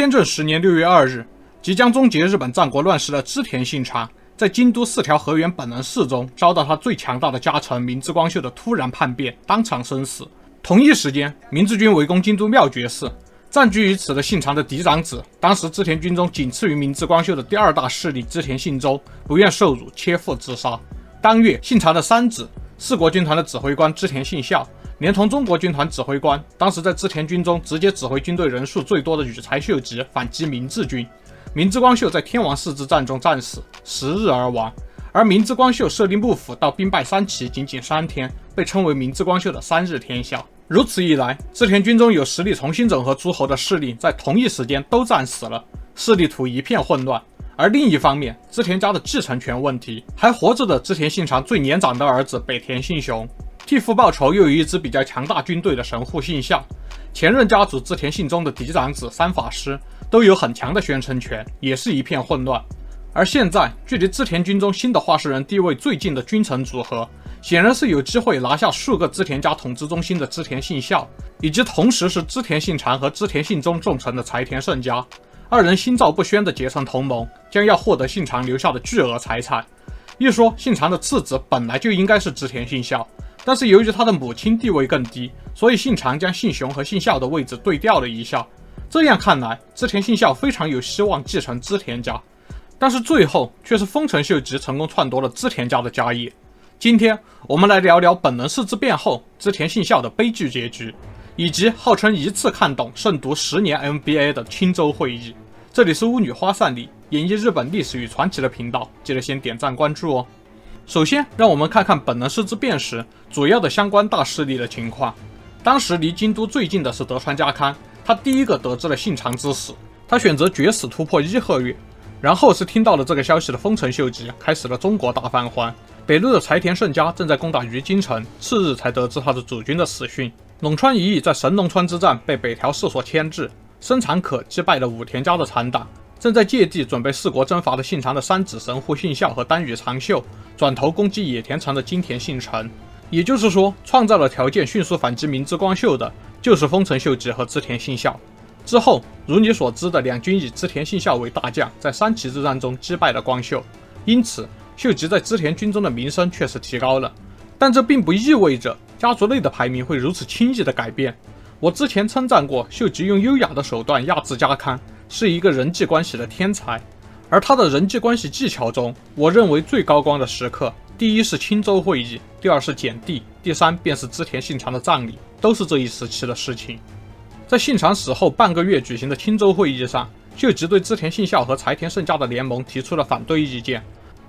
天正10年6月2日，即将终结日本战国乱世的织田信长，在京都4条河原本能寺中遭到他最强大的家臣明智光秀的突然叛变，当场身死。同一时间，明治军围攻京都妙觉寺，占据于此的信长的嫡长子，当时织田军中仅次于明智光秀的第二大势力织田信周，不愿受辱，切腹自杀。当月，信长的三子，四国军团的指挥官织田信孝，连同中国军团指挥官，当时在织田军中直接指挥军队人数最多的羽柴秀吉反击明治军。明智光秀在天王寺之战中战死，10日而亡。而明智光秀设立幕府到兵败三期仅仅3天，被称为明智光秀的3日天下。如此一来，织田军中有实力重新整合诸侯的势力在同一时间都战死了，势力图一片混乱。而另一方面，织田家的继承权问题，还活着的织田信长最年长的儿子北田信雄，替父报仇又有一支比较强大军队的神户信孝，前任家主织田信忠的嫡长子三法师都有很强的宣称权，也是一片混乱。而现在距离织田军中新的话事人地位最近的君臣组合，显然是有机会拿下数个织田家统治中心的织田信孝，以及同时是织田信长和织田信忠重臣的柴田胜家。二人心照不宣的结成同盟，将要获得信长留下的巨额财产。一说信长的次子本来就应该是织田信孝，但是由于他的母亲地位更低，所以信长将信雄和信孝的位置对调了一下。这样看来，织田信孝非常有希望继承织田家，但是最后却是丰臣秀吉成功篡夺了织田家的家业。今天我们来聊聊本能寺之变后织田信孝的悲剧结局，以及号称一次看懂胜读10年 MBA 的青州会议。这里是巫女花散里演绎日本历史与传奇的频道，记得先点赞关注哦。首先让我们看看本能寺之变时主要的相关大势力的情况。当时离京都最近的是德川家康，他第一个得知了信长之死，他选择绝死突破伊贺越。然后是听到了这个消息的丰臣秀吉，开始了中国大返还。北路的柴田胜家正在攻打于京城，次日才得知他的主君的死讯。陇川一役在神农川之战被北条氏所牵制，生产可击败了武田家的残党。正在借地准备四国征伐的信长的三子神户信孝和丹羽长秀，转头攻击野田城的金田信成。也就是说，创造了条件迅速反击明智光秀的，就是丰臣秀吉和织田信孝。之后，如你所知的，两军以织田信孝为大将，在三岐之战中击败了光秀，因此秀吉在织田军中的名声确实提高了。但这并不意味着家族内的排名会如此轻易的改变。我之前称赞过，秀吉用优雅的手段压制家康，是一个人际关系的天才。而他的人际关系技巧中，我认为最高光的时刻，第一是青州会议，第二是减地，第三便是织田信长的葬礼，都是这一时期的事情。在信长死后半个月举行的青州会议上，秀吉对织田信孝和柴田胜家的联盟提出了反对意见。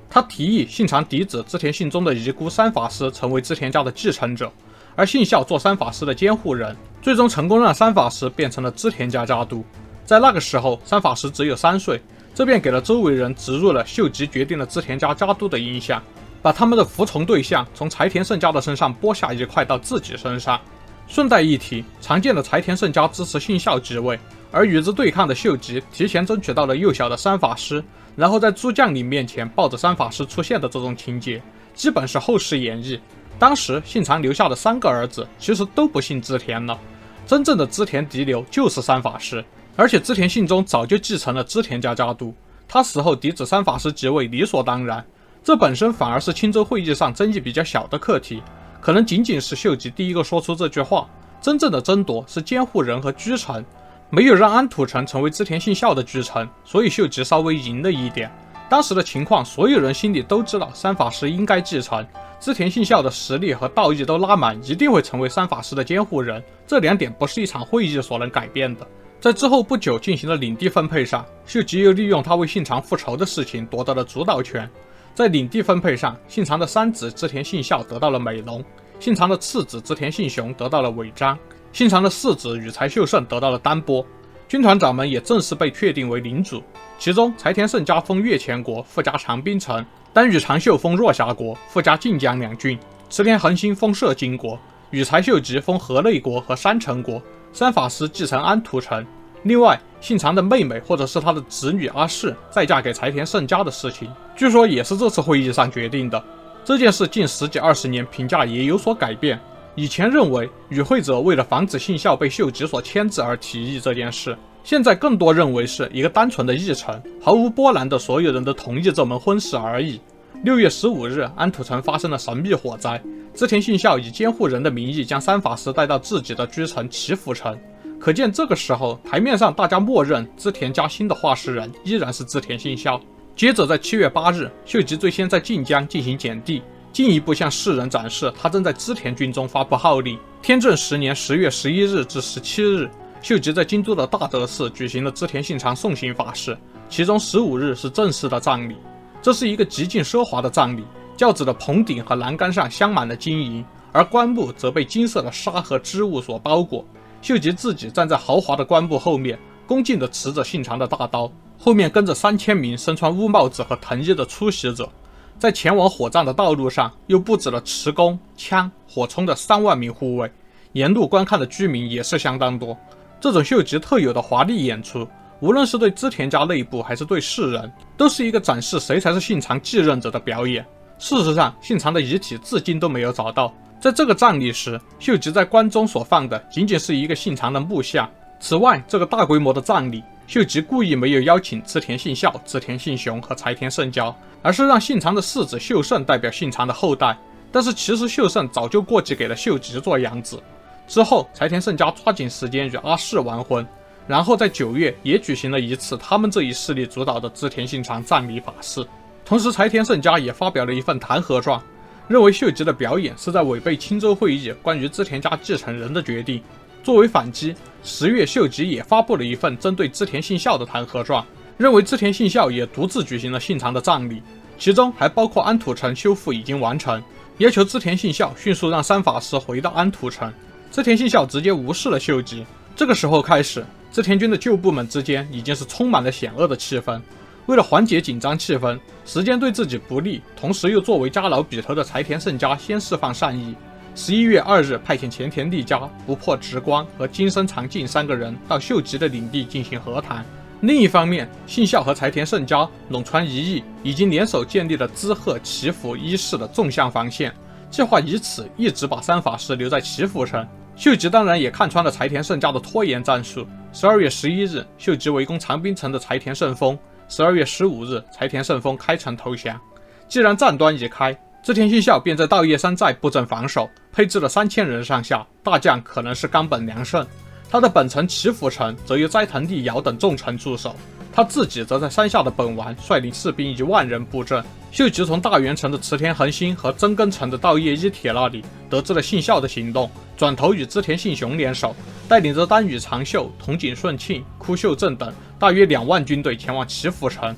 他提议信长嫡子织田信忠的遗孤三法师成为织田家的继承者，而信孝做三法师的监护人，最终成功让三法师变成了织田家家督。在那个时候，三法师只有3岁，这便给了周围人植入了秀吉决定了织田家家督的印象，把他们的服从对象从柴田胜家的身上剥下一块到自己身上。顺带一提，常见的柴田胜家支持信孝即位，而与之对抗的秀吉提前争取到了幼小的三法师，然后在诸将领面前抱着三法师出现的这种情节，基本是后世演绎。当时信长留下的3个儿子其实都不姓织田了，真正的织田嫡流就是三法师，而且织田信忠早就继承了织田家家督，他死后嫡子三法师即位理所当然。这本身反而是青州会议上争议比较小的课题，可能仅仅是秀吉第一个说出这句话，真正的争夺是监护人和居臣，没有让安土城成为织田信孝的居臣，所以秀吉稍微赢了一点。当时的情况，所有人心里都知道三法师应该继承，织田信孝的实力和道义都拉满，一定会成为三法师的监护人，这2点不是一场会议所能改变的。在之后不久进行的领地分配上，秀吉又利用他为信长复仇的事情夺得了主导权。在领地分配上，信长的三子织田信孝得到了美浓，信长的次子织田信雄得到了尾张，信长的四子羽柴秀胜得到了丹波。军团长们也正式被确定为领主，其中柴田胜家封越前国，附加长滨城；丹羽长秀封若狭国，附加晋江2郡；池田恒兴封摄津国，羽柴秀吉封河内国和山城国，三法师继承安土城。另外，信长的妹妹或者是他的侄女阿市再嫁给柴田胜家的事情，据说也是这次会议上决定的。这件事近10几20年评价也有所改变，以前认为与会者为了防止信孝被秀吉所牵制而提议这件事，现在更多认为是一个单纯的议程，毫无波澜的所有人都同意这门婚事而已。6月15日，安土城发生了神秘火灾，织田信孝以监护人的名义将三法师带到自己的居城岐阜城。可见这个时候，台面上大家默认织田家新的话事人依然是织田信孝。接着在7月8日，秀吉最先在近江进行检地，进一步向世人展示他正在织田军中发布号令。天正10年10月11日至17日，秀吉在京都的大德寺举行了织田信长送行法事，其中15日是正式的葬礼。这是一个极尽奢华的葬礼，轿子的棚顶和栏杆上镶满了金银，而棺木则被金色的纱和织物所包裹。秀吉自己站在豪华的棺木后面，恭敬地持着信长的大刀，后面跟着3000名身穿乌帽子和藤衣的出席者。在前往火葬的道路上，又布置了持弓、枪、火铳的3万名护卫，沿路观看的居民也是相当多。这种秀吉特有的华丽演出，无论是对织田家内部还是对世人，都是一个展示谁才是信长继任者的表演。事实上，信长的遗体至今都没有找到。在这个葬礼时，秀吉在棺中所放的仅仅是一个信长的木像。此外，这个大规模的葬礼，秀吉故意没有邀请织田信孝、织田信雄和柴田胜家，而是让信长的世子秀胜代表信长的后代。但是其实秀胜早就过继给了秀吉做养子。之后，柴田胜家抓紧时间与阿市完婚，然后在9月也举行了一次他们这一势力主导的织田信长葬礼法事。同时，柴田胜家也发表了一份弹劾状，认为秀吉的表演是在违背青州会议关于织田家继承人的决定。作为反击，10月秀吉也发布了一份针对织田信孝的弹劾状，认为织田信孝也独自举行了信长的葬礼，其中还包括安土城修复已经完成，要求织田信孝迅速让三法师回到安土城。织田信孝直接无视了秀吉。这个时候开始，织田军的旧部们之间已经是充满了险恶的气氛。为了缓解紧张气氛，时间对自己不利，同时又作为家老笔头的柴田胜家先释放善意。11月2日，派遣前田利家、不破直光和金生长进3个人到秀吉的领地进行和谈。另一方面，信孝和柴田胜家、陇川一义已经联手建立了滋贺、岐阜、伊势的纵向防线，计划以此一直把三法师留在岐阜城。秀吉当然也看穿了柴田胜家的拖延战术。12月11日，秀吉围攻长滨城的柴田胜丰；12月15日，柴田胜丰开城投降。既然战端已开，织田信孝便在稻叶山寨布阵防守，配置了3000人上下，大将可能是冈本良胜。他的本城岐阜城则由斋藤利尧等重臣驻守，他自己则在山下的本丸率领士兵1万人布阵。秀吉从大原城的池田恒星和真根城的稻叶一铁那里得知了信孝的行动，转头与织田信雄联手，带领着丹羽长秀、筒井顺庆、枯秀正等大约2万军队前往岐阜城。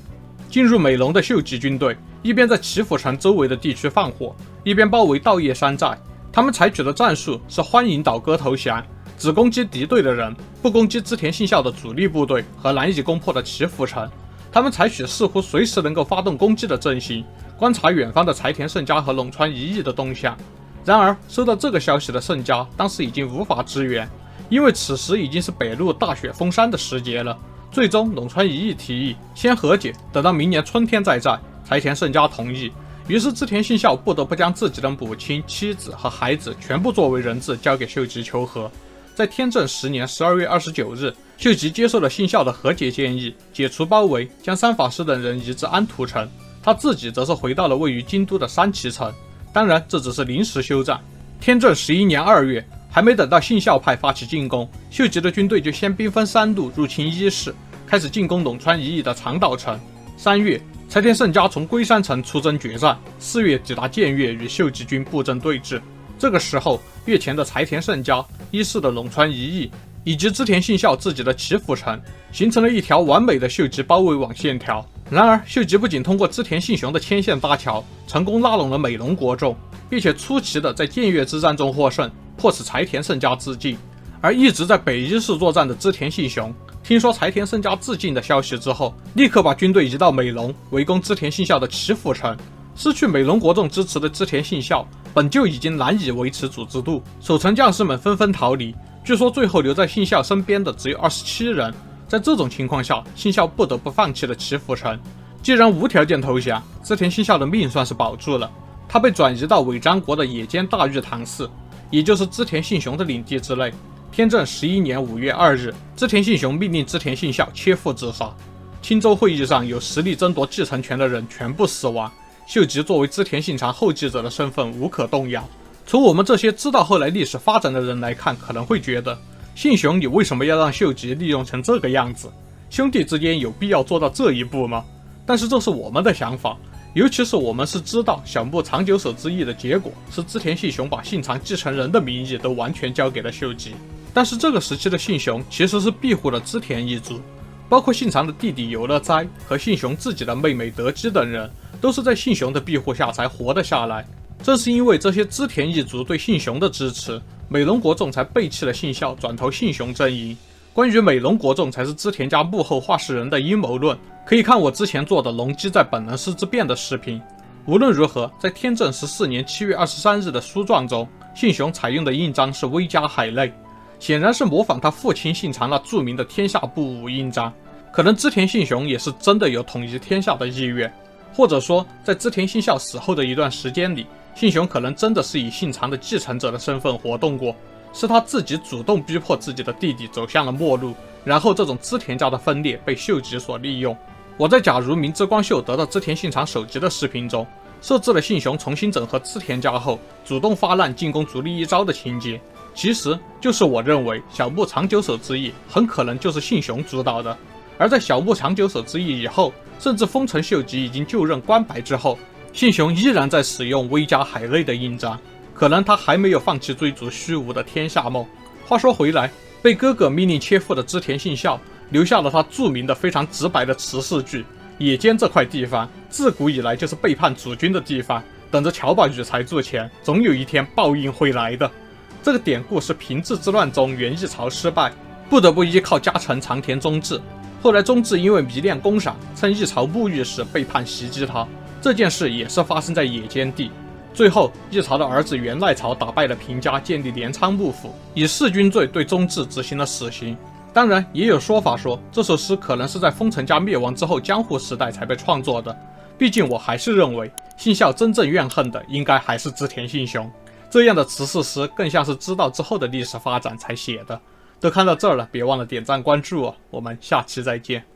进入美浓的秀吉军队一边在岐阜城周围的地区放火，一边包围稻叶山寨。他们采取的战术是欢迎倒戈投降，只攻击敌对的人，不攻击织田信孝的主力部队和难以攻破的岐阜城。他们采取似乎随时能够发动攻击的阵型，观察远方的柴田胜家和陇川一义的动向。然而，收到这个消息的胜家当时已经无法支援，因为此时已经是北陆大雪封山的时节了。最终，陇川一义提议先和解，等到明年春天再战。柴田胜家同意，于是织田信孝不得不将自己的母亲、妻子和孩子全部作为人质交给秀吉求和。在天正10年12月29日，秀吉接受了信孝的和解建议，解除包围，将三法师等人移至安土城，他自己则是回到了位于京都的山崎城。当然，这只是临时休战。天正11年2月，还没等到信孝派发起进攻，秀吉的军队就先兵分3路入侵伊势，开始进攻陇川一义的长岛城。3月，柴田胜家从龟山城出征决战，4月抵达建越与秀吉军布阵对峙。这个时候，越前的柴田胜家、伊势的陇川一义以及织田信孝自己的岐阜城，形成了一条完美的秀吉包围网线条。然而，秀吉不仅通过织田信雄的牵线搭桥，成功拉拢了美浓国众，并且出奇的在建越之战中获胜，迫使柴田胜家自尽。而一直在北伊势作战的织田信雄，听说柴田胜家自尽的消息之后，立刻把军队移到美浓，围攻织田信孝的岐阜城。失去美浓国众支持的织田信孝本就已经难以维持组织度，守城将士们纷纷逃离，据说最后留在信孝身边的只有27人。在这种情况下，信孝不得不放弃了岐阜城。既然无条件投降，织田信孝的命算是保住了。他被转移到尾张国的野间大玉堂寺。也就是织田信雄的领地之内。天正11年5月2日，织田信雄命令织田信孝切腹自杀。青州会议上有实力争夺继承权的人全部死亡，秀吉作为织田信长后继者的身份无可动摇。从我们这些知道后来历史发展的人来看，可能会觉得信雄你为什么要让秀吉利用成这个样子？兄弟之间有必要做到这一步吗？但是这是我们的想法，尤其是我们是知道小牧长久手之役的结果是织田信雄把信长继承人的名义都完全交给了秀吉，但是这个时期的信雄其实是庇护了织田一族，包括信长的弟弟有乐斋和信雄自己的妹妹德基等人，都是在信雄的庇护下才活得下来。正是因为这些织田一族对信雄的支持，美浓国众才背弃了信孝，转投信雄阵营。关于美浓国众才是织田家幕后话事人的阴谋论，可以看我之前做的隆基在本能寺之变的视频。无论如何，在天正14年7月23日的书状中，信雄采用的印章是威加海内，显然是模仿他父亲信长那著名的天下布武印章。可能织田信雄也是真的有统一天下的意愿，或者说在织田信孝死后的一段时间里，信雄可能真的是以信长的继承者的身份活动过，是他自己主动逼迫自己的弟弟走向了末路，然后这种织田家的分裂被秀吉所利用。我在假如明智光秀得到织田信长首级的视频中，设置了信雄重新整合织田家后主动发难进攻足利义昭的情节，其实就是我认为小牧长久手之役很可能就是信雄主导的。而在小牧长久手之役以后，甚至丰臣秀吉已经就任关白之后，信雄依然在使用威加海内的印章，可能他还没有放弃追逐虚无的天下梦。话说回来，被哥哥命令切腹的织田信孝留下了他著名的非常直白的持世句：野间这块地方自古以来就是背叛主君的地方，等着乔宝羽才住前，总有一天报应会来的。这个典故是平治之乱中源义朝失败，不得不依靠家臣长田忠治，后来忠治因为迷恋宫赏，趁义朝沐浴时背叛袭击他，这件事也是发生在野间地。最后义朝的儿子源赖朝打败了平家，建立镰仓幕府，以弑君罪对忠治执行了死刑。当然也有说法说这首诗可能是在丰臣家灭亡之后江户时代才被创作的，毕竟我还是认为信孝真正怨恨的应该还是织田信雄，这样的持世诗更像是知道之后的历史发展才写的。都看到这儿了，别忘了点赞关注我，我们下期再见。